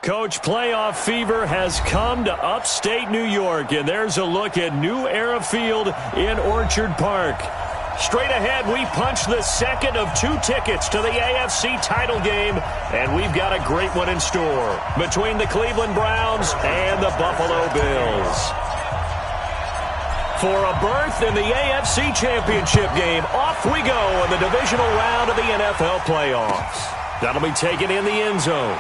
Coach, playoff fever has come to upstate New York, and there's a look at New Era Field in Orchard Park. Straight ahead, we punch the second of 2 tickets to the AFC title game, and we've got a great one in store between the Cleveland Browns and the Buffalo Bills. For a berth in the AFC Championship game, off we go in the divisional round of the NFL playoffs. That'll be taken in the end zone.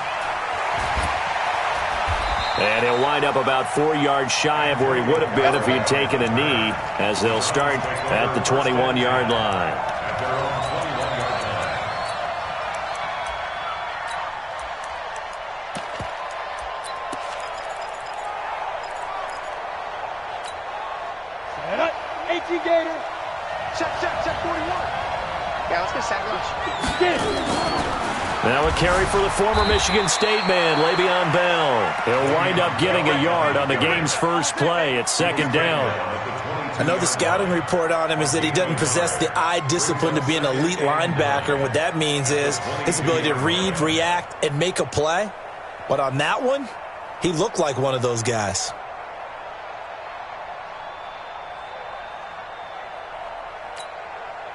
And he'll wind up about 4 yards shy of where he would have been if he had taken a knee, as they'll start at the 21-yard line. Set up, 18 Gator. Check, 41. Yeah, let's get sack lunch. Get it. Now a carry for the former Michigan State man, Le'Veon Bell. He'll wind up getting a yard on the game's first play. It's second down. I know the scouting report on him is that he doesn't possess the eye discipline to be an elite linebacker. And what that means is his ability to read, react, and make a play. But on that one, he looked like one of those guys.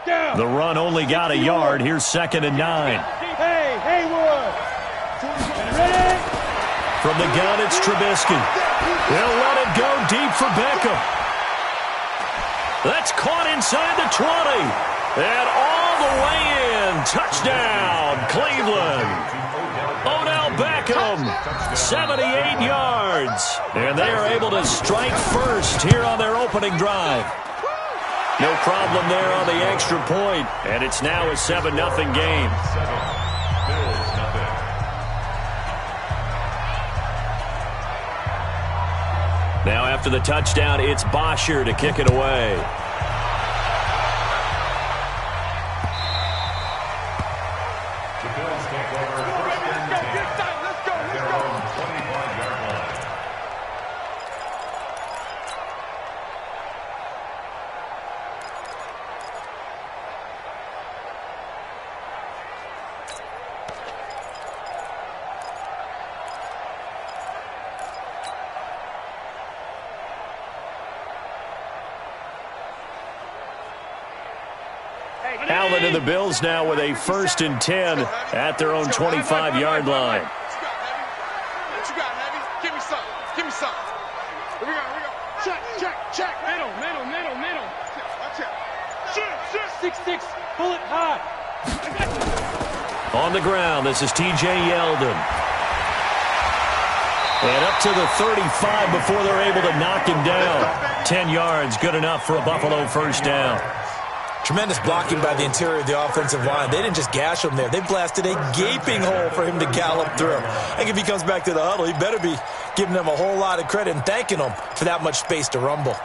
The run only got a yard. Here's 2nd and 9. Hey, Haywood. Ready? From the gun, it's Trubisky. He'll let it go deep for Beckham. That's caught inside the 20. And all the way in. Touchdown, Cleveland. Odell Beckham, 78 yards. And they are able to strike first here on their opening drive. No problem there on the extra point. And it's now a 7-0 game. Now after the touchdown, it's Bosher to kick it away. Allen and the Bills now with a 1st and 10 at their own 25-yard line. What you got, Heavy? Give me some. Here we go. Check. Middle. Watch out. 6-6. Pull it high. On the ground, this is T.J. Yeldon. And up to the 35 before they're able to knock him down. 10 yards, good enough for a Buffalo first down. Tremendous blocking by the interior of the offensive line. They didn't just gash him there. They blasted a gaping hole for him to gallop through. I think if he comes back to the huddle, he better be giving them a whole lot of credit and thanking them for that much space to rumble.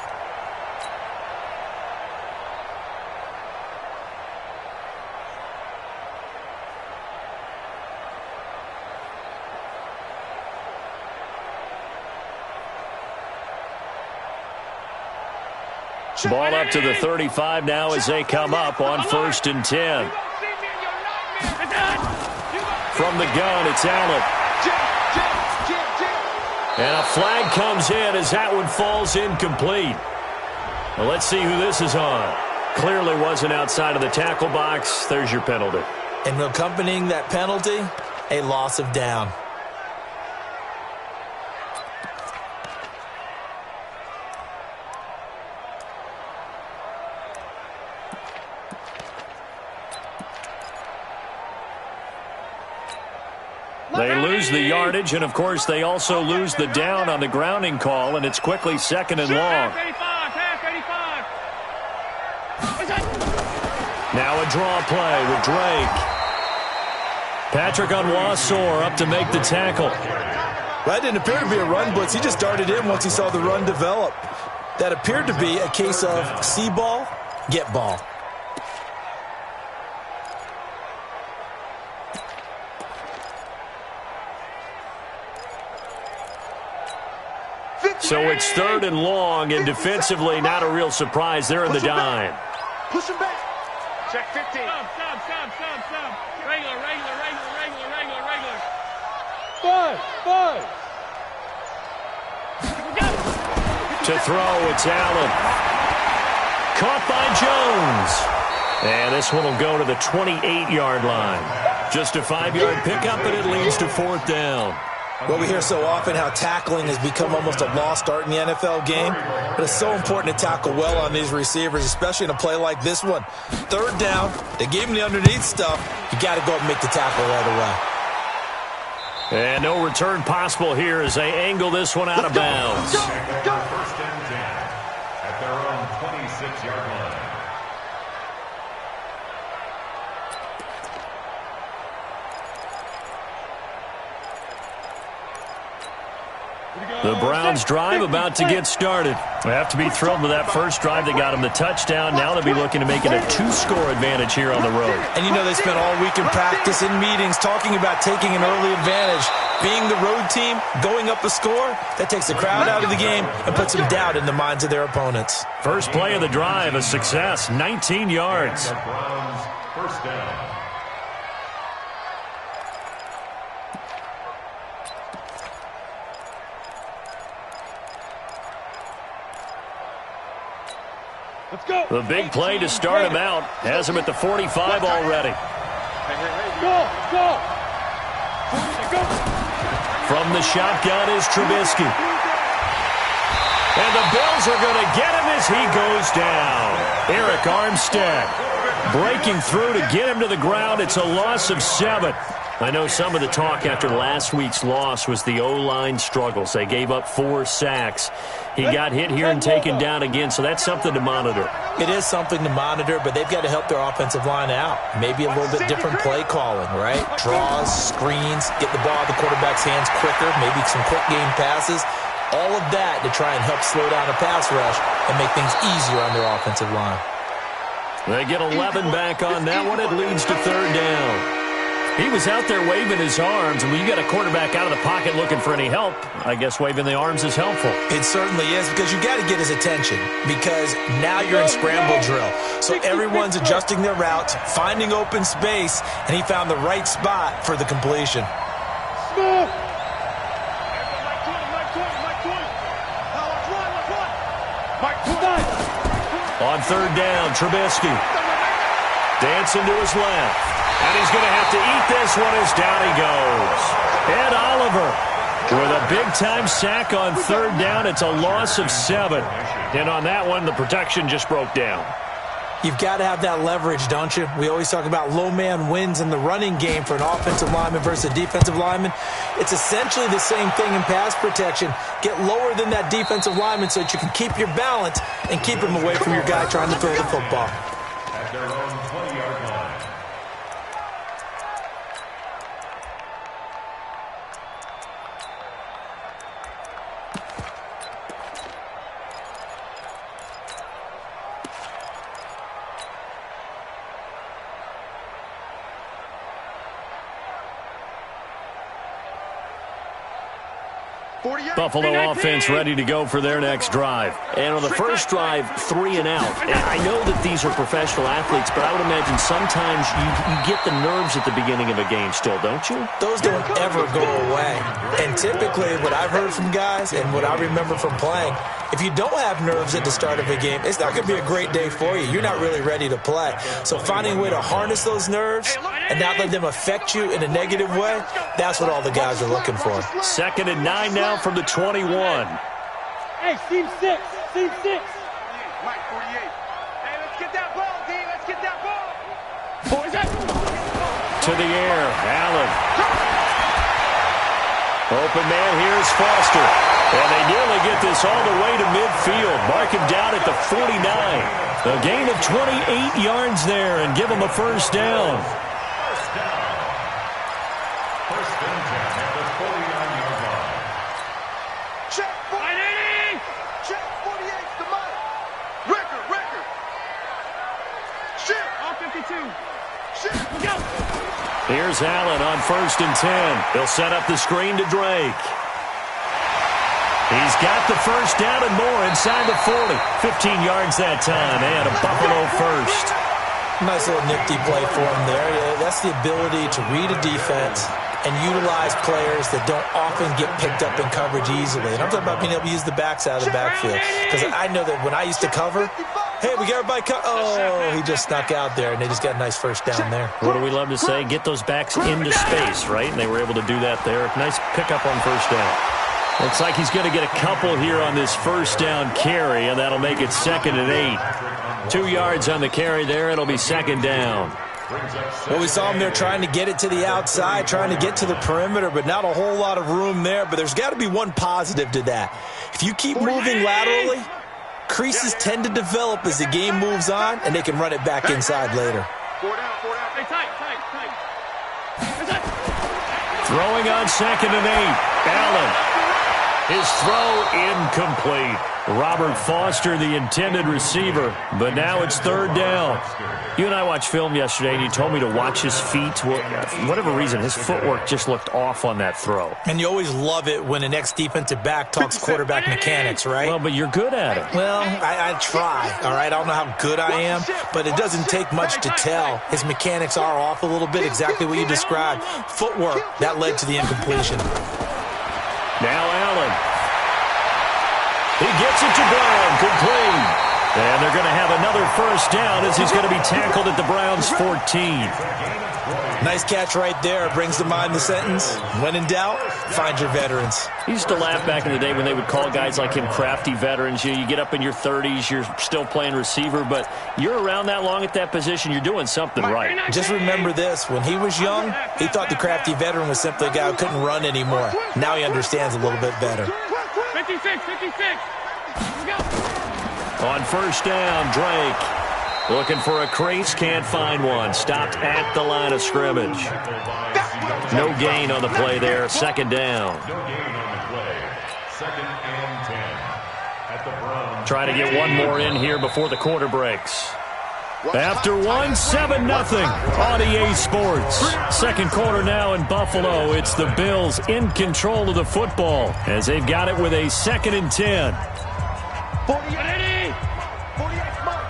Ball up to the 35 now as they come up on 1st and 10. From the gun, it's Allen. And a flag comes in as that one falls incomplete. Well, let's see who this is on. Clearly wasn't outside of the tackle box. There's your penalty. And accompanying that penalty, a loss of down. They lose the yardage, and, of course, they also lose the down on the grounding call, and it's quickly 2nd and long. Now a draw play with Drake. Patrick Onwuasor up to make the tackle. That didn't appear to be a run blitz. He just darted in once he saw the run develop. That appeared to be a case of see ball, get ball. So it's 3rd and long, and defensively not a real surprise. They're in the dime. Push him back. Check 15. Stop. Regular. Five. To throw, it's Allen. Caught by Jones. And this one will go to the 28-yard line. Just a 5-yard pickup, and it leads to 4th down. Well, we hear so often how tackling has become almost a lost art in the NFL game, but it's so important to tackle well on these receivers, especially in a play like this one. 3rd down, they gave him the underneath stuff. You got to go and make the tackle right away. And no return possible here as they angle this one out of bounds. Go. 1st and 10 at their own 26-yard line. The Browns drive about to get started. They have to be thrilled with that first drive that got them the touchdown. Now they'll be looking to make it a 2-score advantage here on the road. And you know they spent all week in practice, in meetings, talking about taking an early advantage. Being the road team, going up a score, that takes the crowd out of the game and puts some doubt in the minds of their opponents. First play of the drive, a success, 19 yards. The Browns, 1st down. Let's go. The big play to start him out has him at the 45 already. Go. From the shotgun is Trubisky. And the Bills are going to get him as he goes down. Eric Armstead breaking through to get him to the ground. It's a loss of 7. I know some of the talk after last week's loss was the O-line struggles. They gave up 4 sacks. He got hit here and taken down again, so that's something to monitor. It is something to monitor, but they've got to help their offensive line out. Maybe a little bit different play calling, right? Draws, screens, get the ball out of the quarterback's hands quicker, maybe some quick game passes. All of that to try and help slow down a pass rush and make things easier on their offensive line. They get 11 back on that one. It leads to 3rd down. He was out there waving his arms, and when you got a quarterback out of the pocket looking for any help, I guess waving the arms is helpful. It certainly is, because you got to get his attention, because now you're in scramble drill. So everyone's adjusting their routes, finding open space, and he found the right spot for the completion. On 3rd down, Trubisky dancing to his left. And he's going to have to eat this one as down he goes. Ed Oliver with a big-time sack on 3rd down. It's a loss of 7. And on that one, the protection just broke down. You've got to have that leverage, don't you? We always talk about low man wins in the running game for an offensive lineman versus a defensive lineman. It's essentially the same thing in pass protection. Get lower than that defensive lineman so that you can keep your balance and keep him away from your guy trying to throw the football. At their own 20-yard line. Buffalo offense ready to go for their next drive. And on the first drive, 3 and out. And I know that these are professional athletes, but I would imagine sometimes you get the nerves at the beginning of a game still, don't you? Those don't ever go away. And typically what I've heard from guys and what I remember from playing, if you don't have nerves at the start of a game, it's not going to be a great day for you. You're not really ready to play. So finding a way to harness those nerves and not let them affect you in a negative way, that's what all the guys are looking for. 2nd and 9 now from the 21. Hey, team 6. Mike 48. Hey, let's get that ball, D. Let's get that ball. To the air, Allen. Open man, here's Foster. And they nearly get this all the way to midfield. Mark him down at the 49. A gain of 28 yards there and give him a 1st down. First and 10 at the 49-yard line. Check 48. Check 48's the Mike. Record. Shit. All 52. Shit. Go. Here's Allen on 1st and 10. He'll set up the screen to Drake. He's got the 1st down and more inside the 40. 15 yards that time and a Buffalo 1st. Nice little nifty play for him there. Yeah, that's the ability to read a defense and utilize players that don't often get picked up in coverage easily. And I'm talking about being able to use the backs out of the backfield. Because I know that when I used to cover, hey, we got everybody oh, he just snuck out there, and they just got a nice first down there. What do we love to say? Get those backs into space, right? And they were able to do that there. Nice pickup on first down. Looks like he's going to get a couple here on this first down carry, and that'll make it 2nd and 8. 2 yards on the carry there. It'll be 2nd down. Well, we saw him there trying to get it to the outside, trying to get to the perimeter, but not a whole lot of room there. But there's got to be one positive to that. If you keep moving laterally, creases tend to develop as the game moves on, and they can run it back inside later. Throwing on 2nd and 8. Allen. His throw incomplete. Robert Foster, the intended receiver, but now it's 3rd down. You and I watched film yesterday, and you told me to watch his feet. Well, for whatever reason, his footwork just looked off on that throw. And you always love it when an ex-defensive back talks quarterback mechanics, right? Well, but you're good at it. Well, I try, all right? I don't know how good I am, but it doesn't take much to tell. His mechanics are off a little bit, exactly what you described. Footwork, that led to the incompletion. Now Allen. He gets it to Brown, complete. And they're going to have another first down as he's going to be tackled at the Browns' 14. Nice catch right there. Brings to mind the sentence, when in doubt, find your veterans. I used to laugh back in the day when they would call guys like him crafty veterans. You get up in your 30s, you're still playing receiver, but you're around that long at that position, you're doing something right. Just remember this. When he was young, he thought the crafty veteran was simply a guy who couldn't run anymore. Now he understands a little bit better. 56. On first down, Drake. Looking for a crease, can't find one. Stopped at the line of scrimmage. No gain on the play there, 2nd down. No gain on the play. 2nd and 10. At the Browns. Trying to get one more in here before the quarter breaks. After 7-0 on EA Sports. 2nd quarter now in Buffalo. It's the Bills in control of the football as they've got it with a 2nd and 10. 48 mark.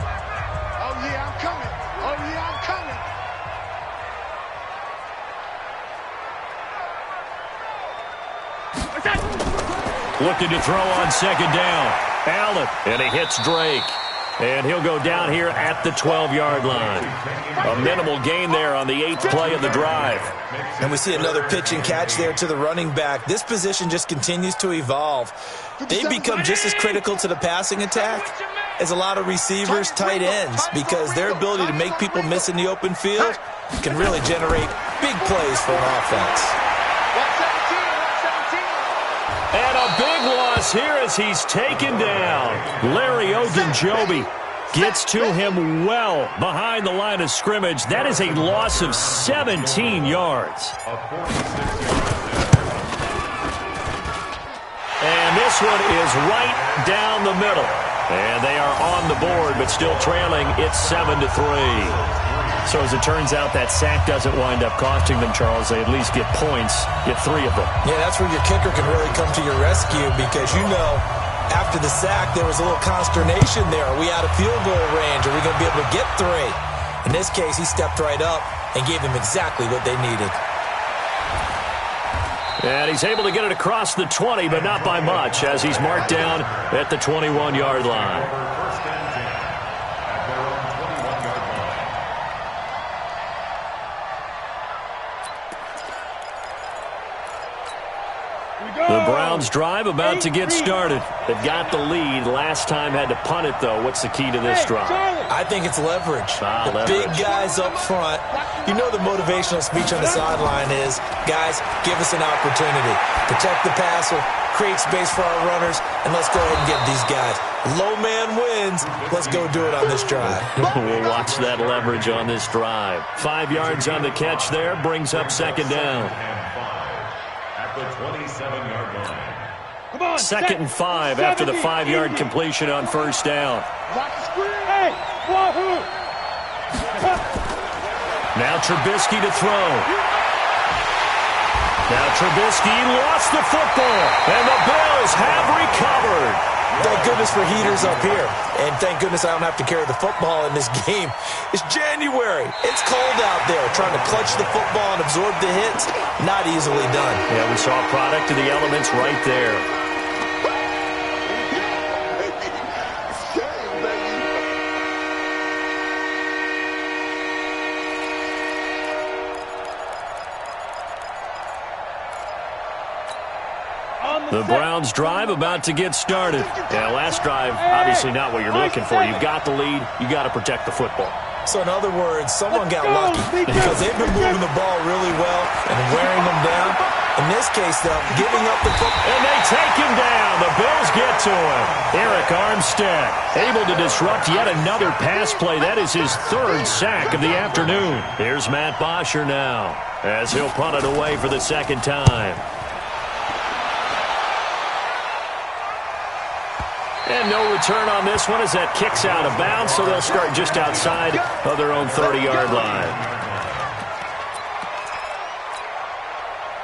Oh, yeah, I'm coming. Looking to throw on 2nd down. Allen, and he hits Drake. And he'll go down here at the 12-yard line. A minimal gain there on the 8th play of the drive. And we see another pitch and catch there to the running back. This position just continues to evolve. They've become just as critical to the passing attack as a lot of receivers, tight ends, because their ability to make people miss in the open field can really generate big plays for an offense. And a big loss here as he's taken down. Larry Ogunjobi gets to him well behind the line of scrimmage. That is a loss of 17 yards. And this one is right down the middle. And they are on the board, but still trailing. It's 7-3. So as it turns out, that sack doesn't wind up costing them, Charles. They at least get points, get 3 of them. Yeah, that's where your kicker can really come to your rescue because, you know, after the sack, there was a little consternation there. Are we out of field goal range? Are we going to be able to get 3? In this case, he stepped right up and gave them exactly what they needed. And he's able to get it across the 20, but not by much, as he's marked down at the 21-yard line. The Browns drive about to get started. They've got the lead. Last time had to punt it, though. What's the key to this drive? I think it's leverage. Leverage. Big guys up front. You know the motivational speech on the sideline is, guys, give us an opportunity. Protect the passer, create space for our runners, and let's go ahead and get these guys. Low man wins. Let's go do it on this drive. We'll watch that leverage on this drive. 5 yards on the catch there. Brings up 2nd down. At the 27-yard line. 2nd and 5 after the 5-yard completion on first down. Now Trubisky to throw. Now Trubisky lost the football, and the Bills have recovered. Thank goodness for heaters up here. And thank goodness I don't have to carry the football in this game. It's January. It's cold out there. Trying to clutch the football and absorb the hits, not easily done. Yeah, we saw a product of the elements right there. The Browns drive about to get started. Yeah, last drive, obviously not what you're looking for. You've got the lead. You got to protect the football. So in other words, someone got lucky because they've been moving the ball really well and wearing them down. In this case, though, giving up the football. And they take him down. The Bills get to him. Eric Armstead able to disrupt yet another pass play. That is his third sack of the afternoon. Here's Matt Bosher now as he'll punt it away for the second time. And no return on this one as that kicks out of bounds, so they'll start just outside of their own 30-yard line.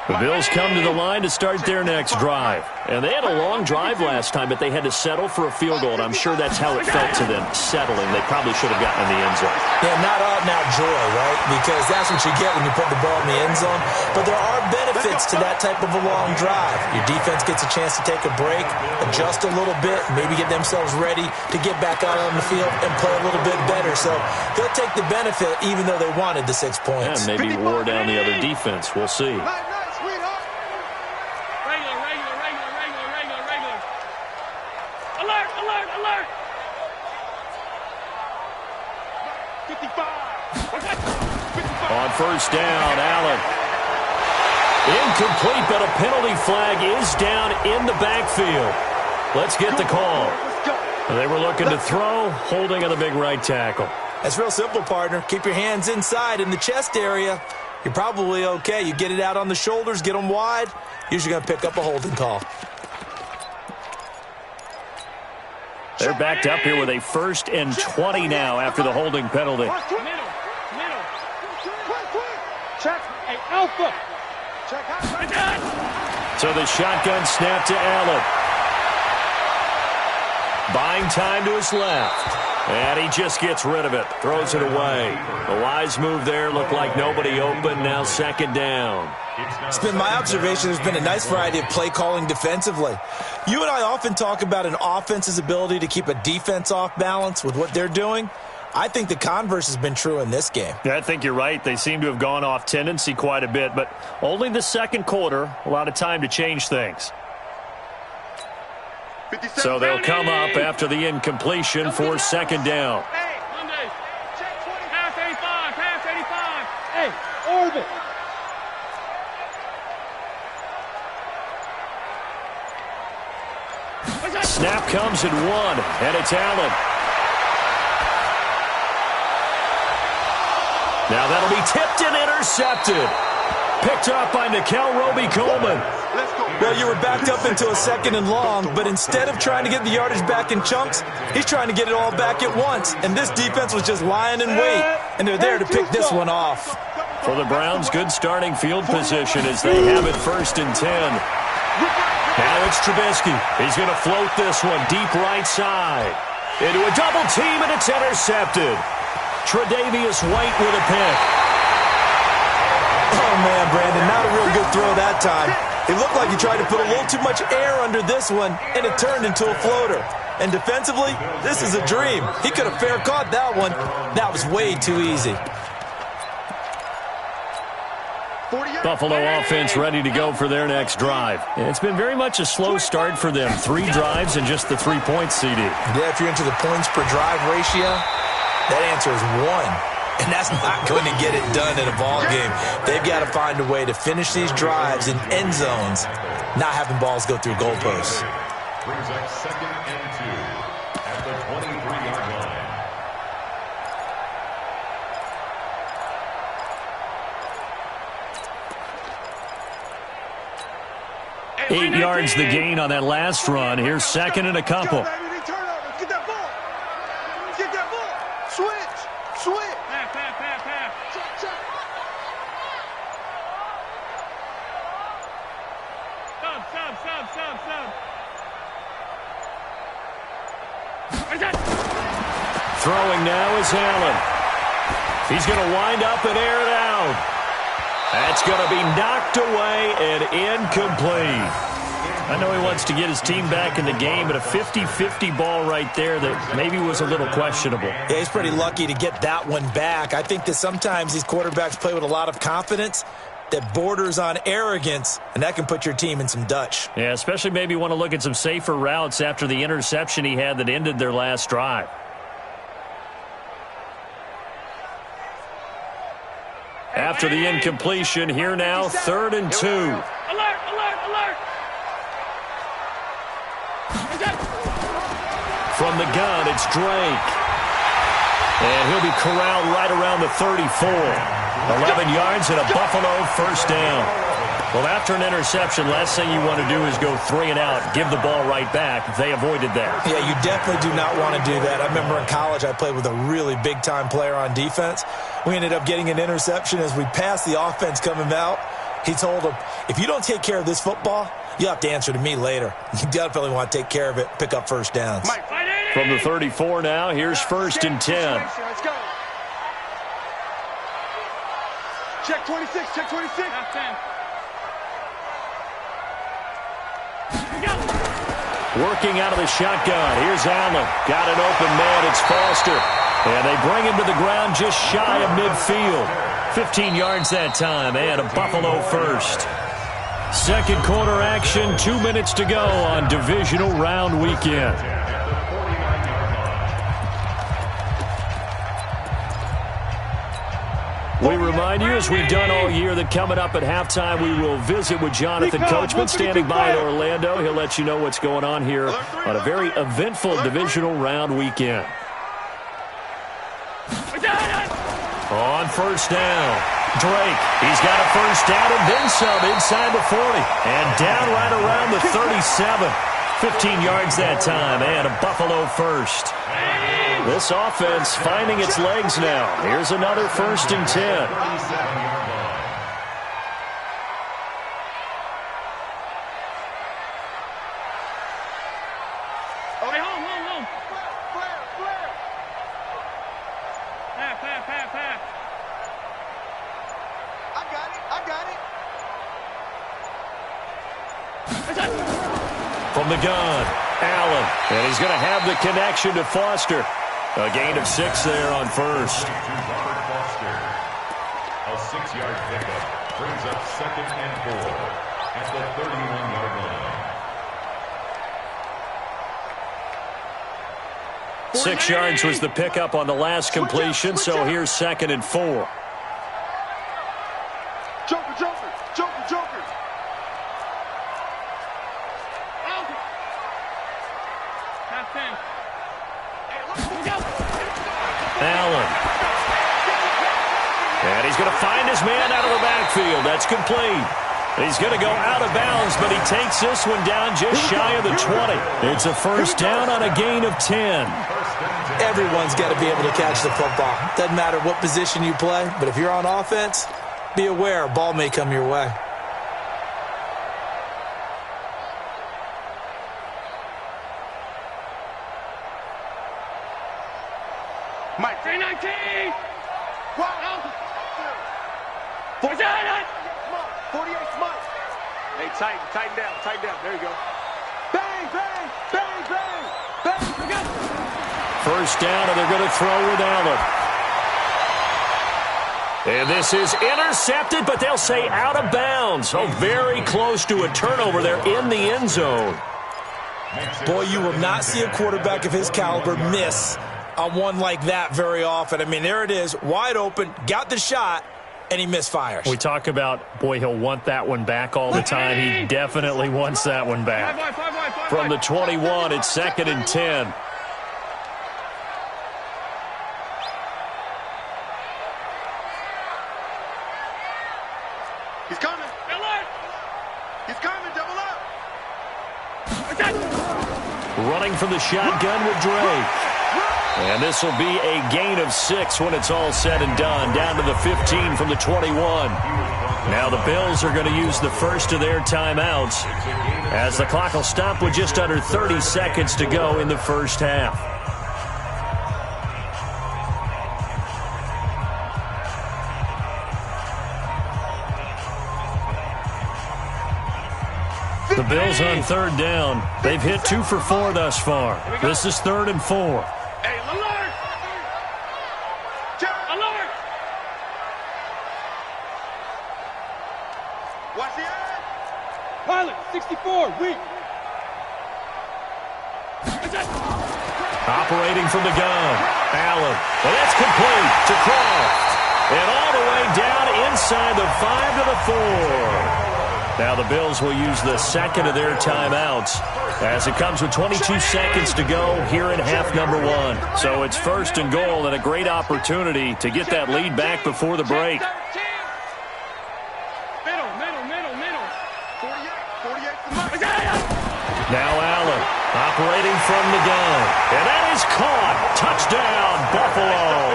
The Bills come to the line to start their next drive. And they had a long drive last time, but they had to settle for a field goal, and I'm sure that's how it felt to them, settling. They probably should have gotten in the end zone. Yeah, not out-and-out joy, right? Because that's what you get when you put the ball in the end zone. But there are benefits to that type of a long drive. Your defense gets a chance to take a break, adjust a little bit, maybe get themselves ready to get back out on the field and play a little bit better. So they'll take the benefit even though they wanted the 6 points. And maybe wore down the other defense. We'll see. On first down, Allen. Incomplete, but a penalty flag is down in the backfield. Let's get the call. They were looking to throw, holding on the big right tackle. That's real simple, partner. Keep your hands inside in the chest area. You're probably okay. You get it out on the shoulders, get them wide. Usually going to pick up a holding call. They're backed up here with a 1st and 20 now after the holding penalty. Middle. Check. Hey, Alpha. Check out. So the shotgun snap to Allen. Buying time to his left. And he just gets rid of it. Throws it away. A wise move there. Looked like nobody open. Now 2nd down. It's been my observation there's been a nice variety of play calling defensively. You and I often talk about an offense's ability to keep a defense off balance with what they're doing. I think the converse has been true in this game. Yeah, I think you're right. They seem to have gone off tendency quite a bit, but only the second quarter, a lot of time to change things. So they'll come up after the incompletion for 2nd down. Hey, Monday. Pass 85. Pass 85. Hey, orbit. Snap comes at 1, and it's Allen. Now that'll be tipped and intercepted. Picked up by Nickel Roby-Coleman. Well, you were backed up into a 2nd and long, but instead of trying to get the yardage back in chunks, he's trying to get it all back at once. And this defense was just lying in wait, and they're there to pick this one off. For the Browns, good starting field position as they have it 1st and 10. Now it's Trubisky. He's going to float this one deep right side. Into a double team, and it's intercepted. Tre'Davious White with a pick. Oh, man, Brandon, not a real good throw that time. It looked like he tried to put a little too much air under this one, and it turned into a floater. And defensively, this is a dream. He could have fair caught that one. That was way too easy. Buffalo offense ready to go for their next drive. It's been very much a slow start for them. 3 drives and just the 3 points, CD. Yeah, if you're into the points per drive ratio, that answer is 1. And that's not going to get it done in a ball game. They've got to find a way to finish these drives in end zones, not having balls go through goalposts. Brings up 2nd and 2 at the 23-yard line. 8 yards the gain on that last run. Here's 2nd and a couple. Get that ball. Get that ball. Switch. Pass. Check. Sub. Throwing now is Allen. He's going to wind up and air it out. That's going to be knocked away and incomplete. I know he wants to get his team back in the game, but a 50-50 ball right there that maybe was a little questionable. Yeah, he's pretty lucky to get that one back. I think that sometimes these quarterbacks play with a lot of confidence that borders on arrogance, and that can put your team in some Dutch. Yeah, especially maybe want to look at some safer routes after the interception he had that ended their last drive. After the incompletion, here now, 3rd and 2. Alert, alert, alert! From the gun, it's Drake. And he'll be corralled right around the 34. 11 yards and a Buffalo first down. Well, after an interception, last thing you want to do is go 3 and out, give the ball right back. They avoided that. Yeah, you definitely do not want to do that. I remember in college I played with a really big-time player on defense. We ended up getting an interception as we passed the offense coming out. He told him, if you don't take care of this football, you'll have to answer to me later. You definitely want to take care of it, pick up first downs. From the 34 now, here's 1st and 10. Let's go. Check 26, check 26. Working out of the shotgun. Here's Allen. Got an open man. It's Foster. And they bring him to the ground just shy of midfield. 15 yards that time and a Buffalo first. Second quarter action. 2 minutes to go on divisional round weekend. We remind you, as we've done all year, that coming up at halftime, we will visit with Jonathan Coachman standing by in Orlando. He'll let you know what's going on here on a very eventful divisional round weekend. On first down, Drake. He's got a first down and then some inside the 40. And down right around the 37. 15 yards that time and a Buffalo first. This offense finding its legs now. Here's another 1st and 10. Okay, home. Flare. Pass. I got it. From the gun, Allen. And he's going to have the connection to Foster. A gain of 6 there on first. A 6-yard pickup brings up 2nd and 4 at the 31-yard line. 6 yards was the pickup on the last completion, so here's 2nd and 4. Joker. Allen. And he's going to find his man out of the backfield. That's complete. He's going to go out of bounds, but he takes this one down just shy of the 20. It's a first down on a gain of 10. Everyone's got to be able to catch the football. Doesn't matter what position you play, but if you're on offense, be aware a ball may come your way. Mike, 319. Wow. 48 Smart. Hey, tighten down. There you go. Bang. First down, and they're going to throw with Allen. And this is intercepted, but they'll say out of bounds. Oh, very close to a turnover there in the end zone. Boy, you will not see a quarterback of his caliber miss on one like that very often. I mean, there it is, wide open, got the shot, and he misfires. We talk about, boy, he'll want that one back all the time. He definitely wants that one back. From the 21, it's 2nd and 10. He's coming. He's coming. Double up. Running from the shotgun with Drake. And this will be a gain of 6 when it's all said and done. Down to the 15 from the 21. Now the Bills are going to use the first of their timeouts as the clock will stop with just under 30 seconds to go in the first half. Bills on third down. They've hit 2 for 4 thus far. This is 3rd and 4. Hey, alert! Alert! Watch the eye. Pilot, 64, weak. Operating from the gun. Allen. And that's complete to Croft. And all the way down inside the 5 to the 4. Now the Bills will use the second of their timeouts as it comes with 22 seconds to go here in half number 1. So it's 1st and goal and a great opportunity to get that lead back before the break. Now Allen operating from the gun. And that is caught. Touchdown, Buffalo.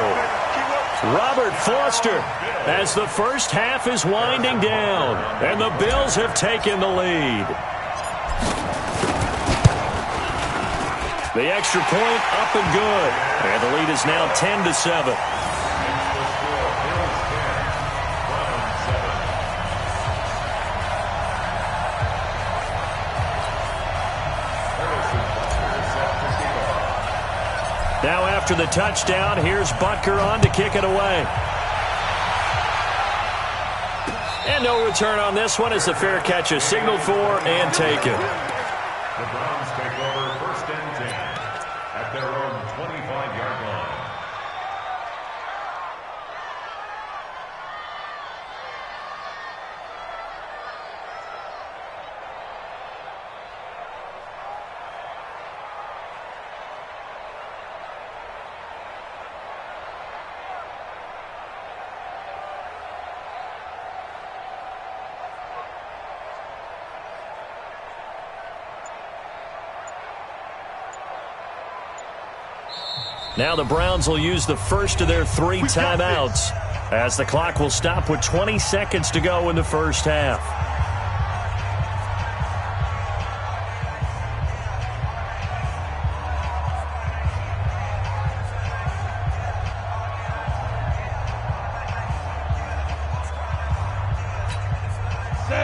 Robert Foster as the first half is winding down. And the Bills have taken the lead. The extra point up and good. And the lead is now 10-7. Now after the touchdown, here's Butker on to kick it away. And no return on this one as the fair catch is signaled for and taken. The Browns take over 1st and 10 at their own 25-yard line. Now the Browns will use the first of their 3 timeouts as the clock will stop with 20 seconds to go in the first half.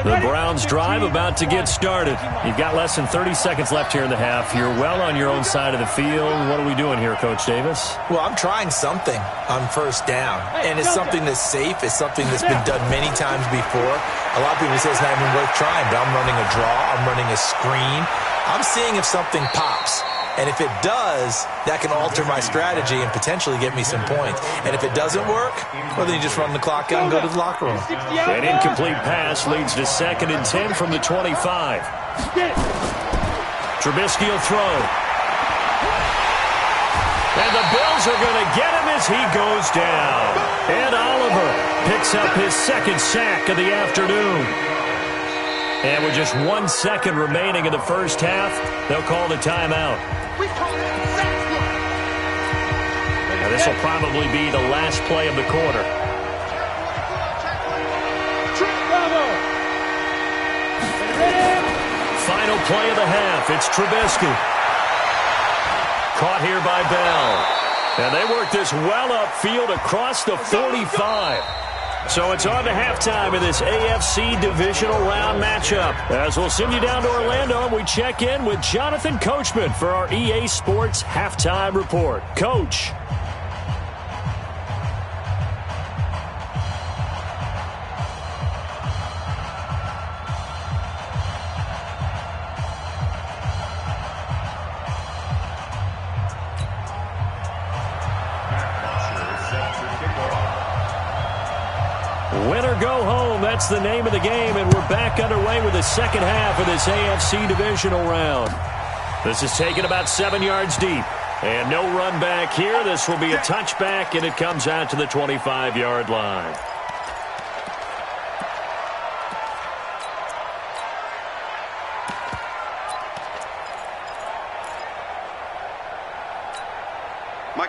The Browns drive about to get started. You've got less than 30 seconds left here in the half. You're well on your own side of the field. What are we doing here, Coach Davis? Well, I'm trying something on first down, and it's something that's safe. It's something that's been done many times before. A lot of people say it's not even worth trying, but I'm running a draw. I'm running a screen. I'm seeing if something pops. And if it does, that can alter my strategy and potentially get me some points. And if it doesn't work, well, then you just run the clock out and go to the locker room. An incomplete pass leads to 2nd and 10 from the 25. Trubisky will throw. And the Bills are going to get him as he goes down. And Oliver picks up his 2nd sack of the afternoon. And with just 1 second remaining in the first half, they'll call the timeout. Now this will probably be the last play of the quarter. Final play of the half. It's Trubisky. Caught here by Bell. And they work this well upfield across the 45. So it's on to halftime in this AFC divisional round matchup. As we'll send you down to Orlando, and we check in with Jonathan Coachman for our EA Sports Halftime Report. Coach. Win or go home, that's the name of the game, and we're back underway with the second half of this AFC divisional round. This is taken about 7 yards deep, and no run back here. This will be a touchback, and it comes out to the 25-yard line.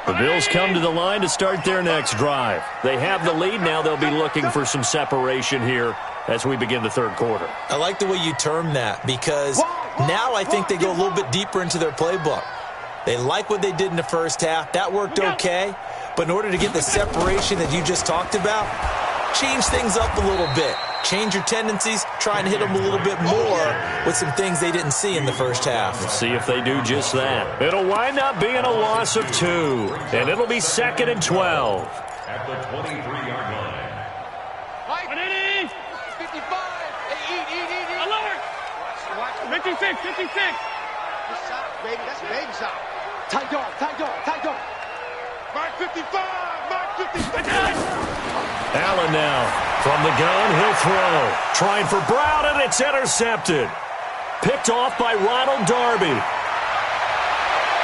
The Bills come to the line to start their next drive. They have the lead. Now they'll be looking for some separation here as we begin the third quarter. I like the way you term that because now I think they go a little bit deeper into their playbook. They like what they did in the first half. That worked okay. But in order to get the separation that you just talked about, change things up a little bit. change your tendencies, try and hit them a little bit more with some things they didn't see in the first half. We'll see if they do just that. It'll wind up being a loss of 2, and it'll be 2nd and 12. At the 23-yard line. Mike, 55. Hey, eat. Alert. Watch. 56. Good shot, baby. That's a baby shot. Tight dog. Mark 55. Allen now from the gun. He'll throw. Trying for Brown, and it's intercepted. Picked off by Ronald Darby.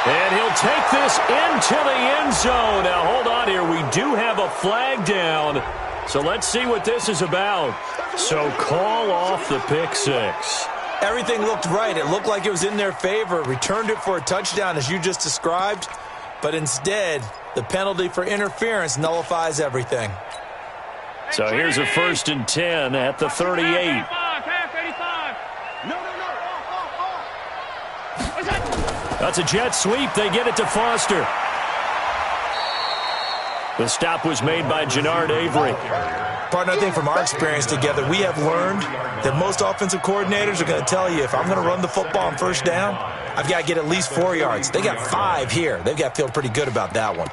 And he'll take this into the end zone. Now, hold on here. We do have a flag down. So let's see what this is about. So call off the pick 6. Everything looked right. It looked like it was in their favor. Returned it for a touchdown, as you just described. But instead, the penalty for interference nullifies everything. So here's a 1st and 10 at the 38. Half 85. No. What's that? That's a jet sweep. They get it to Foster. The stop was made by Jannard Avery. Partner, I think from our experience together, we have learned that most offensive coordinators are going to tell you, if I'm going to run the football on first down, I've got to get at least 4 yards. They got 5 here. They've got to feel pretty good about that one.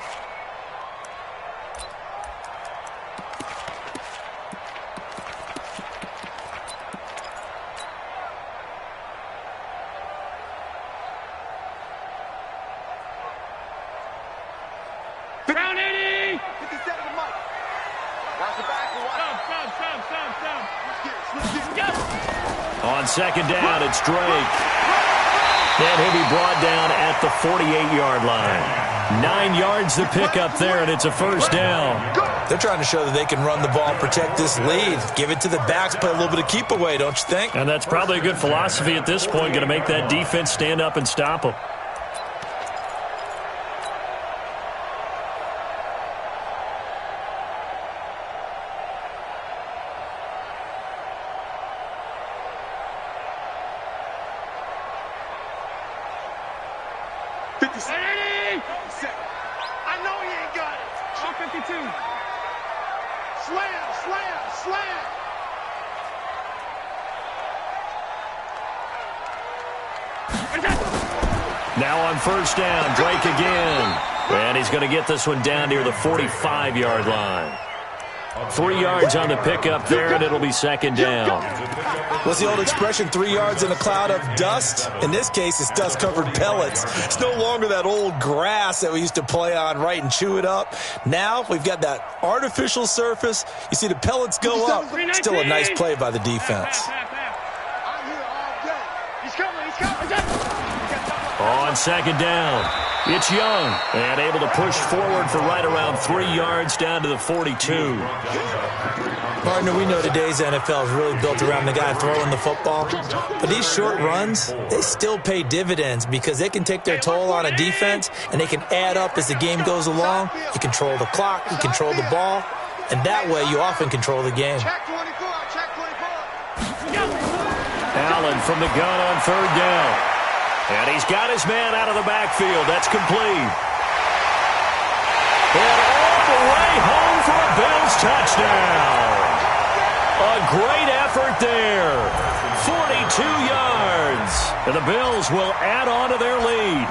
Brown 80. 57 to Mike. Watch the back. Stop. On 2nd down, it's Drake. And he'll be brought down at the 48-yard line. 9 yards to pick up there, and it's a 1st down. They're trying to show that they can run the ball and protect this lead. Give it to the backs, play a little bit of keep away, don't you think? And that's probably a good philosophy at this point, going to make that defense stand up and stop them. I know he ain't got it. All 52. Slam. Now on 1st down, Drake again. And he's going to get this one down near the 45-yard line. 3 yards on the pickup there, and it'll be 2nd down. What's the old expression, 3 yards in a cloud of dust? In this case, it's dust-covered pellets. It's no longer that old grass that we used to play on, right, and chew it up. Now we've got that artificial surface. You see the pellets go up. Still a nice play by the defense. I'm here all day. He's coming. On 2nd down, it's Young, and able to push forward for right around 3 yards down to the 42. Partner, we know today's NFL is really built around the guy throwing the football. But these short runs, they still pay dividends because they can take their toll on a defense, and they can add up as the game goes along. You control the clock, you control the ball, and that way you often control the game. Check 24. Allen from the gun on 3rd down. And he's got his man out of the backfield. That's complete. And all the way home for a Bills touchdown. A great effort there. 42 yards. And the Bills will add on to their lead.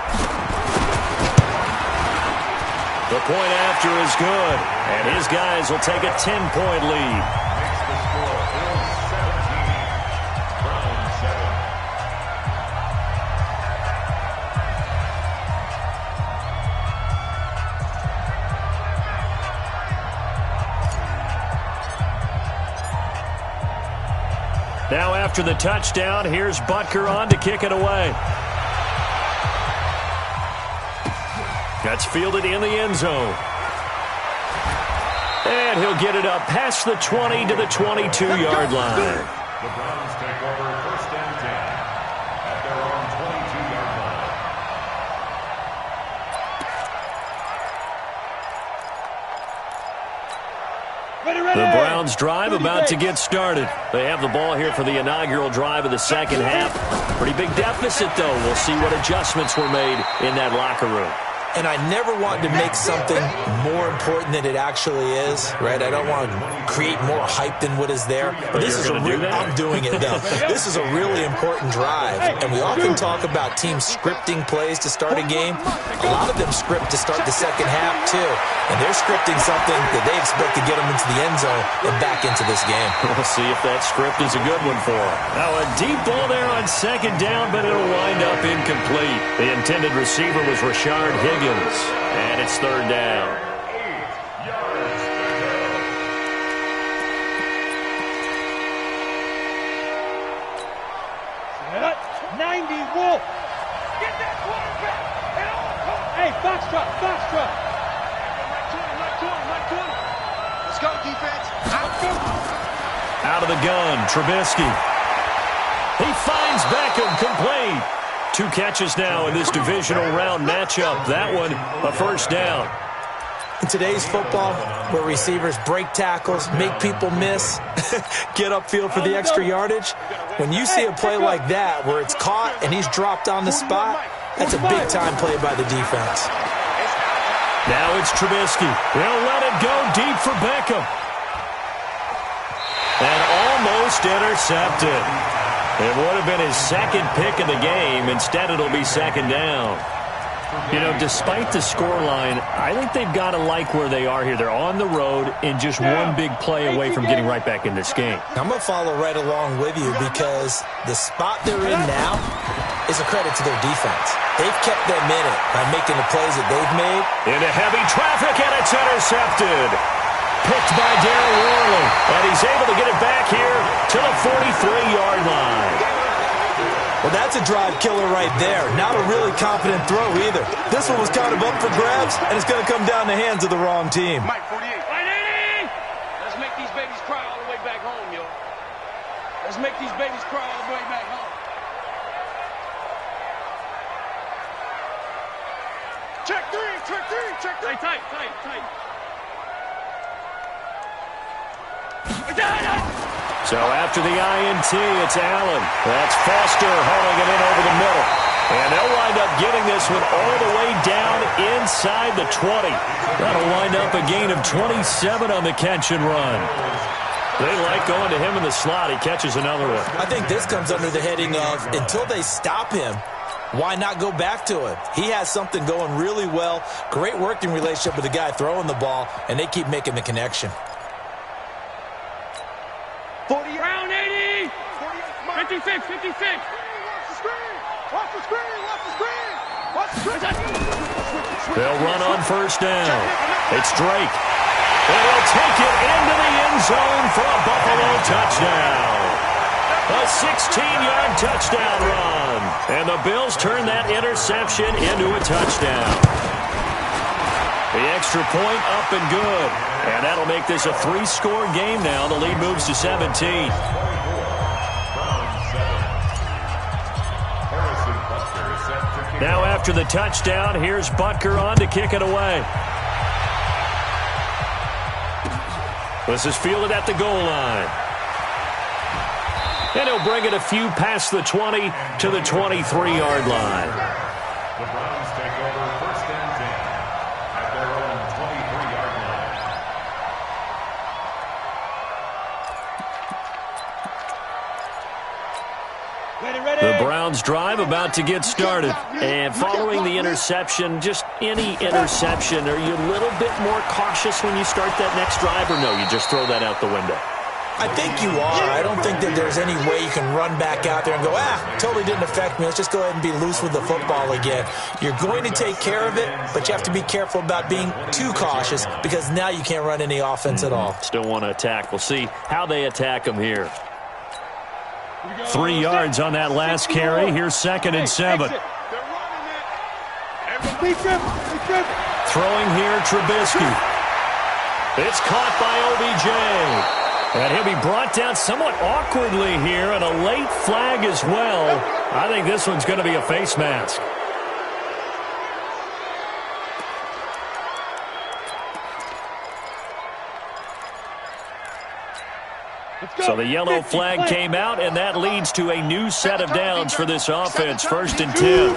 The point after is good. And his guys will take a 10-point lead. Now after the touchdown, here's Butker on to kick it away. That's fielded in the end zone. And he'll get it up past the 20 to the 22-yard line. The Browns take over 1st and 10 at their own 22-yard line. The Browns drive about to get started. They have the ball here for the inaugural drive of the 2nd half. Pretty big deficit, though. We'll see what adjustments were made in that locker room. and I never want to make something more important than it actually is, right? I don't want to create more hype than what is there. But this is I'm doing it, though. This is a really important drive, and we often talk about teams scripting plays to start a game. A lot of them script to start the second half, too, and they're scripting something that they expect to get them into the end zone and back into this game. We'll see if that script is a good one for them. Now a deep ball there on second down, but it'll wind up incomplete. The intended receiver was Rashard Higgins, and it's third down. 90 Wolf. Get that quarterback at all costs. Hey, foxtrot. Right to him. Let's go, defense. Out of the gun, Trubisky. He finds Beckham, complete. 2 catches now in this divisional round matchup. That one, a first down. In today's football, where receivers break tackles, make people miss, get upfield for the extra yardage, when you see a play like that where it's caught and he's dropped on the spot, that's a big-time play by the defense. Now it's Trubisky. They'll let it go deep for Beckham. And almost intercepted. It would have been his second pick of the game. Instead, it'll be second down. You know, despite the scoreline, I think they've got to like where they are here. They're on the road and just one big play away from getting right back in this game. I'm going to follow right along with you because the spot they're in now is a credit to their defense. They've kept them in it by making the plays that they've made. Into heavy traffic, and it's intercepted. Picked by Darren Worley, and he's able to get it back here to the 43-yard line. Well, that's a drive killer right there. Not a really confident throw either. This one was kind of up for grabs, and it's going to come down the hands of the wrong team. Mike 48. Right, 80. Let's make these babies cry all the way back home, yo. Let's make these babies cry all the way back home. Check three. Tight. So after the INT, it's Allen. That's Foster hauling it in over the middle. And they'll wind up getting this one all the way down inside the 20. That'll wind up a gain of 27 on the catch and run. They like going to him in the slot. He catches another one. I think this comes under the heading of until they stop him, why not go back to him? He has something going really well. Great working relationship with the guy throwing the ball, and they keep making the connection. 40, round 80. 56. Watch the screen. They'll run on first down. It's Drake. And he'll take it into the end zone for a Buffalo touchdown. A 16-yard touchdown run. And the Bills turn that interception into a touchdown. The extra point up and good. And that'll make this a 3-score game now. The lead moves to 17. Now after the touchdown, here's Butker on to kick it away. This is fielded at the goal line. And he'll bring it a few past the 20 to the 23-yard line. The Browns take over first and 10 at their own 23-yard line. Ready. The Browns drive about to get started. And following the interception, just any interception, are you a little bit more cautious when you start that next drive, or no, you just throw that out the window? I think you are. I don't think that there's any way you can run back out there and go, totally didn't affect me. Let's just go ahead and be loose with the football again. You're going to take care of it, but you have to be careful about being too cautious because now you can't run any offense at all. Still want to attack. We'll see how they attack them here. 3 yards on that last carry. Here's 2nd and 7. Throwing here, Trubisky. It's caught by OBJ. And he'll be brought down somewhat awkwardly here, and a late flag as well. I think this one's going to be a face mask. So the yellow flag came out, and that leads to a new set of downs for this offense. 1st and 10.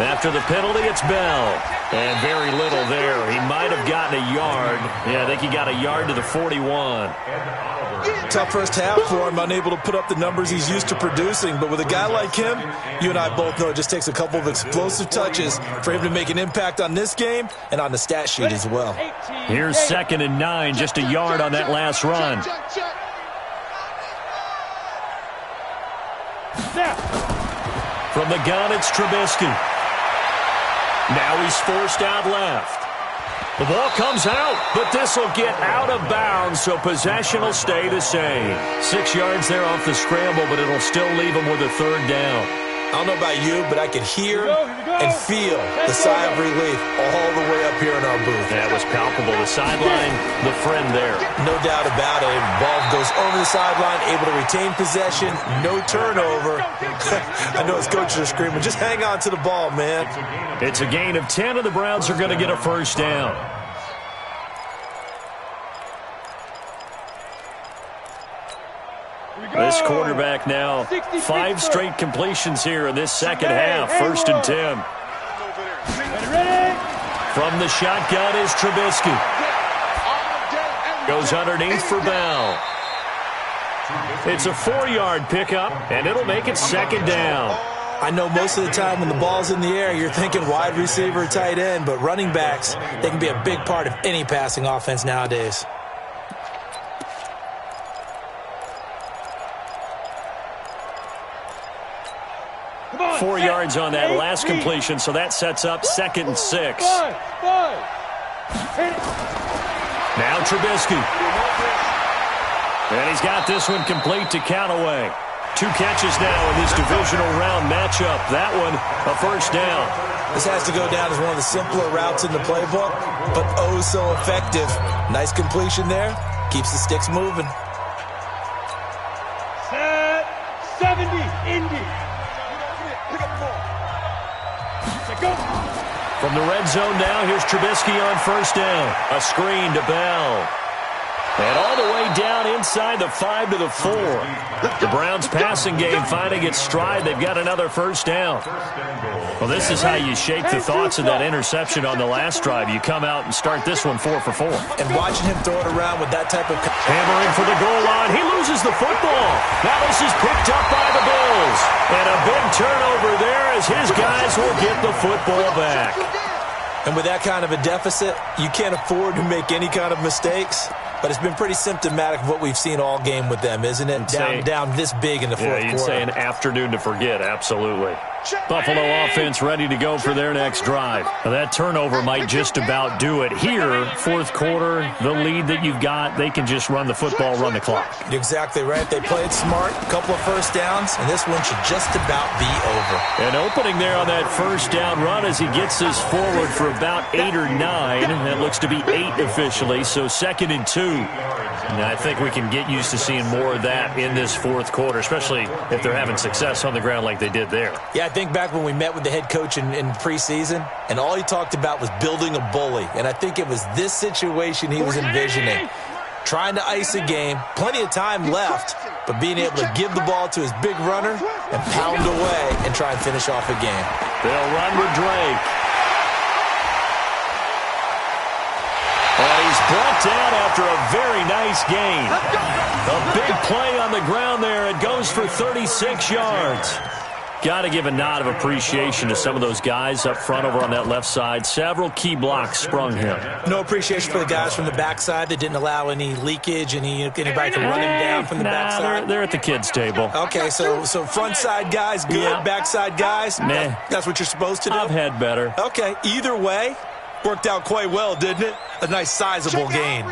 After the penalty, it's Bell. And very little there. He might have gotten a yard. Yeah, I think he got a yard to the 41. Tough first half for him, unable to put up the numbers he's used to producing. But with a guy like him, you and I both know it just takes a couple of explosive touches for him to make an impact on this game and on the stat sheet as well. Here's 2nd and 9, just a yard on that last run. From the gun, it's Trubisky. Now he's forced out left. The ball comes out, but this will get out of bounds, so possession will stay the same. 6 yards there off the scramble, but it'll still leave him with a 3rd down. I don't know about you, but I could hear and feel the sigh of relief all the way up here in our booth. That was palpable. The sideline, the friend there. No doubt about it. Ball goes over the sideline, able to retain possession, no turnover. I know his coaches are screaming, just hang on to the ball, man. It's a gain of 10, and the Browns are going to get a 1st down. This quarterback now, 5 straight completions here in this 2nd half. 1st and 10. From the shotgun is Trubisky. Goes underneath for Bell. It's a 4-yard pickup, and it'll make it 2nd down. I know most of the time when the ball's in the air, you're thinking wide receiver, tight end, but running backs, they can be a big part of any passing offense nowadays. 4 yards on that last completion, so that sets up 2nd and 6. Now Trubisky. And he's got this one complete to Callaway. 2 catches now in this divisional round matchup. That one, a 1st down. This has to go down as one of the simpler routes in the playbook, but oh so effective. Nice completion there. Keeps the sticks moving. Set 70, Indy. From the red zone now, here's Trubisky on 1st down. A screen to Bell. And all the way down inside the 5 to the 4. The Browns passing game finding its stride. They've got another 1st down. Well, this is how you shake the thoughts of that interception on the last drive. You come out and start this one 4 for 4. And watching him throw it around with that type of... Hammering for the goal line. He loses the football. Now this is picked up by the Bills. And a big turnover there as his guys will get the football back. And with that kind of a deficit, you can't afford to make any kind of mistakes. But it's been pretty symptomatic of what we've seen all game with them, isn't it? Down this big in the fourth quarter. You'd say an afternoon to forget, absolutely. Buffalo offense ready to go for their next drive. Now, that turnover might just about do it. Here, 4th quarter, the lead that you've got, they can just run the football, run the clock. You're exactly right. They played smart, a couple of 1st downs, and this one should just about be over. An opening there on that 1st down run as he gets this forward for about 8 or 9. That looks to be 8 officially, so 2nd and 2. And I think we can get used to seeing more of that in this 4th quarter, especially if they're having success on the ground like they did there. Yeah, I think back when we met with the head coach in preseason, and all he talked about was building a bully. And I think it was this situation he was envisioning. Trying to ice a game, plenty of time left, but being able to give the ball to his big runner and pound away and try and finish off a game. They'll run with Drake. And he's brought down after a very nice gain. A big play on the ground there. It goes for 36 yards. Got to give a nod of appreciation to some of those guys up front over on that left side. Several key blocks sprung him. No appreciation for the guys from the backside that didn't allow any leakage, anybody could run him down from the backside. They're at the kids' table. Okay, so front side guys good, yeah. Backside guys, meh. That's what you're supposed to do? I've had better. Okay, either way, worked out quite well, didn't it? A nice sizable gain.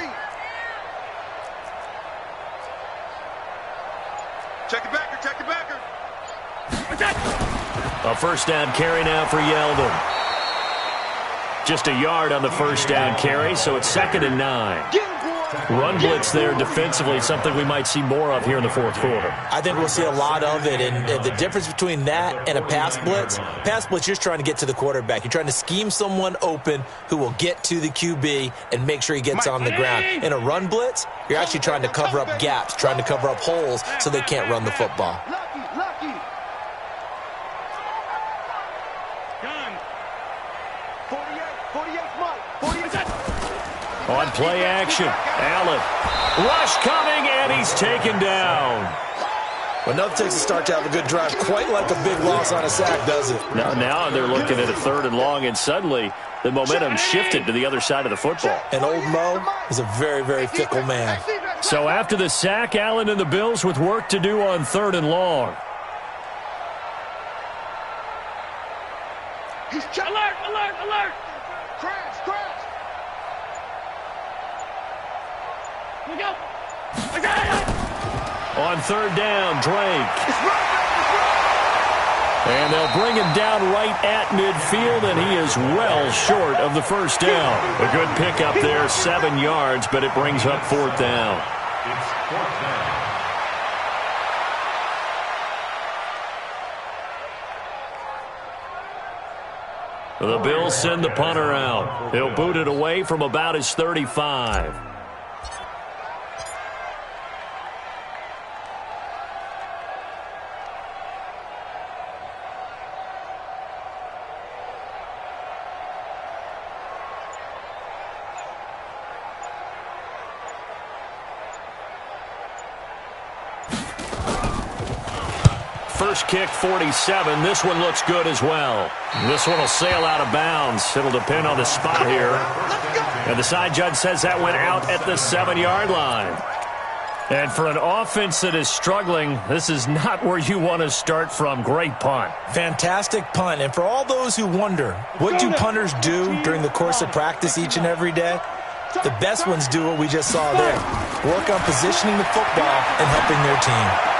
Check it backer, check it backer. A 1st down carry now for Yeldon. Just a yard on the 1st down carry, so it's 2nd and 9. Run blitz there defensively, something we might see more of here in the 4th quarter. I think we'll see a lot of it, and the difference between that and a pass blitz, you're just trying to get to the quarterback. You're trying to scheme someone open who will get to the QB and make sure he gets on the ground. In a run blitz, you're actually trying to cover up gaps, trying to cover up holes so they can't run the football. On play action, Allen. Rush coming, and he's taken down. Well, nothing takes a start to have a good drive, quite like a big loss on a sack, does it? Now they're looking at a 3rd and long, and suddenly the momentum shifted to the other side of the football. And old Mo is a very, very fickle man. So after the sack, Allen and the Bills with work to do on 3rd and long. Alert, alert, alert! Crash, crash! Look out! I got it! On 3rd down, Drake. And they'll bring him down right at midfield, and he is well short of the 1st down. A good pickup there, 7 yards, but it brings up 4th down. It's 4th down. The Bills send the punter out. He'll boot it away from about his 35. First kick, 47. This one looks good as well. This one will sail out of bounds. It'll depend on the spot here. And the side judge says that went out at the 7-yard line. And for an offense that is struggling, this is not where you want to start from. Great punt. Fantastic punt. And for all those who wonder, what do punters do during the course of practice each and every day? The best ones do what we just saw there. Work on positioning the football and helping their team.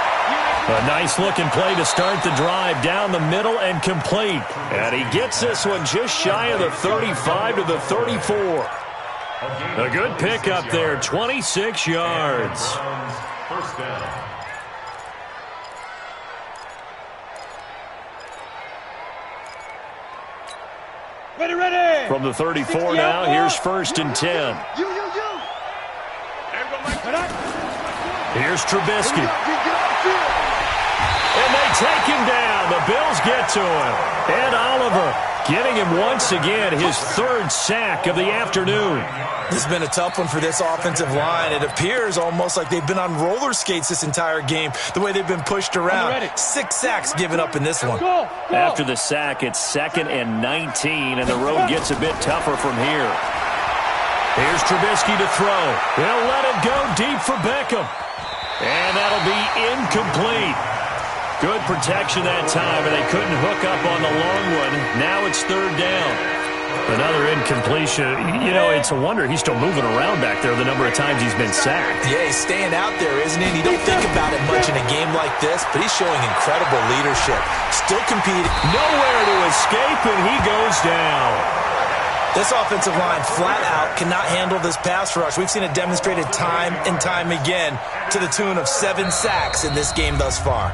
A nice-looking play to start the drive down the middle and complete. And he gets this one just shy of the 35 to the 34. A good pickup there, 26 yards. 1st down. Ready! From the 34 now, here's 1st and 10. Here's Trubisky. And they take him down. The Bills get to him. Ed Oliver getting him once again, his 3rd sack of the afternoon. This has been a tough one for this offensive line. It appears almost like they've been on roller skates this entire game, the way they've been pushed around. 6 sacks given up in this one. After the sack, it's 2nd and 19, and the road gets a bit tougher from here. Here's Trubisky to throw. He'll let it go deep for Beckham. And that'll be incomplete. Good protection that time, and they couldn't hook up on the long one. Now it's 3rd down. Another incompletion. You know, it's a wonder he's still moving around back there the number of times he's been sacked. Yeah, he's staying out there, isn't he? And you don't think about it much in a game like this, but he's showing incredible leadership. Still competing. Nowhere to escape, and he goes down. This offensive line flat out cannot handle this pass rush. We've seen it demonstrated time and time again to the tune of 7 sacks in this game thus far.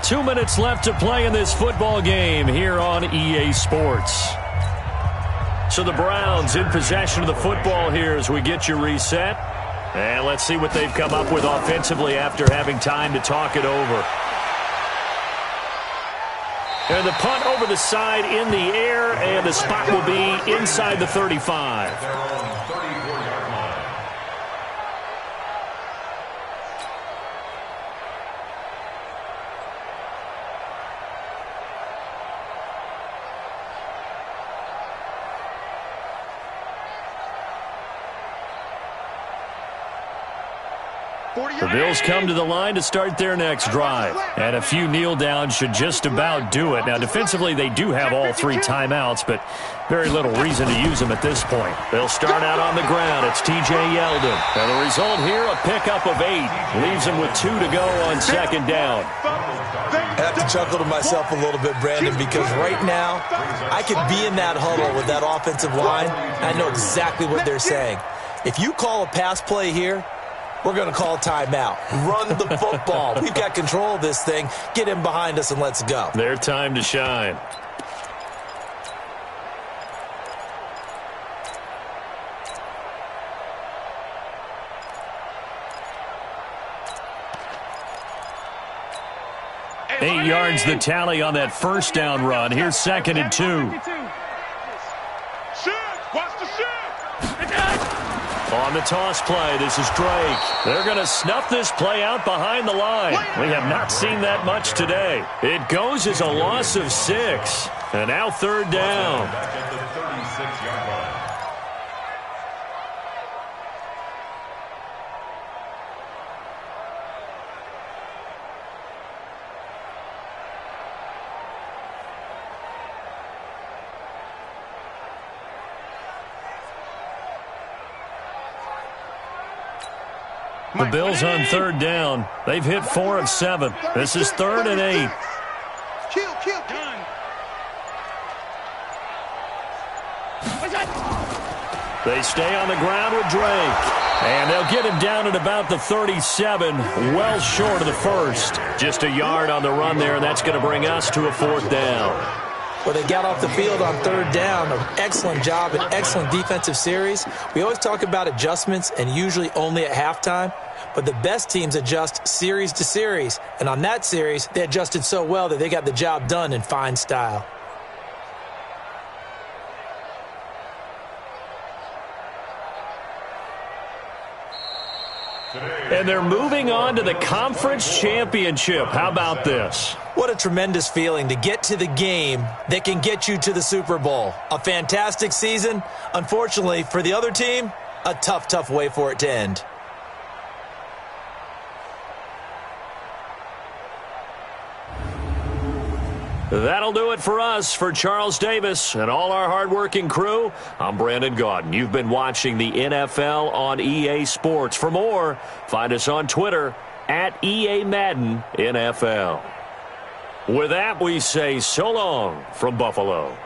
2 minutes left to play in this football game here on EA Sports. So the Browns in possession of the football here as we get you reset. And let's see what they've come up with offensively after having time to talk it over. And the punt over the side in the air, and the spot will be inside the 35. Their own 34-yard line. The Bills come to the line to start their next drive. And a few kneel downs should just about do it. Now, defensively, they do have all 3 timeouts, but very little reason to use them at this point. They'll start out on the ground. It's T.J. Yeldon. And the result here, a pickup of 8. Leaves them with 2 to go on 2nd down. I have to chuckle to myself a little bit, Brandon, because right now I could be in that huddle with that offensive line. I know exactly what they're saying. If you call a pass play here, we're going to call a timeout. Run the football. We've got control of this thing. Get in behind us and let's go. Their time to shine. Eight yards the tally on that 1st down run. Here's 2nd and 2. On the toss play, this is Drake. They're going to snuff this play out behind the line. We have not seen that much today. It goes as a loss of 6. And now third down. Back at the 36-yard line. The Bills on third down. They've hit 4 of 7. This is 3rd and 8. Kill. They stay on the ground with Drake. And they'll get him down at about the 37, well short of the first. Just a yard on the run there, and that's going to bring us to a 4th down. Well, they got off the field on third down. An excellent job, an excellent defensive series. We always talk about adjustments, and usually only at halftime. But the best teams adjust series to series. And on that series, they adjusted so well that they got the job done in fine style. And they're moving on to the conference championship. How about this? What a tremendous feeling to get to the game that can get you to the Super Bowl. A fantastic season. Unfortunately, for the other team, a tough way for it to end. That'll do it for us. For Charles Davis and all our hardworking crew, I'm Brandon Gaudin. You've been watching the NFL on EA Sports. For more, find us on Twitter at EA Madden NFL. With that, we say so long from Buffalo.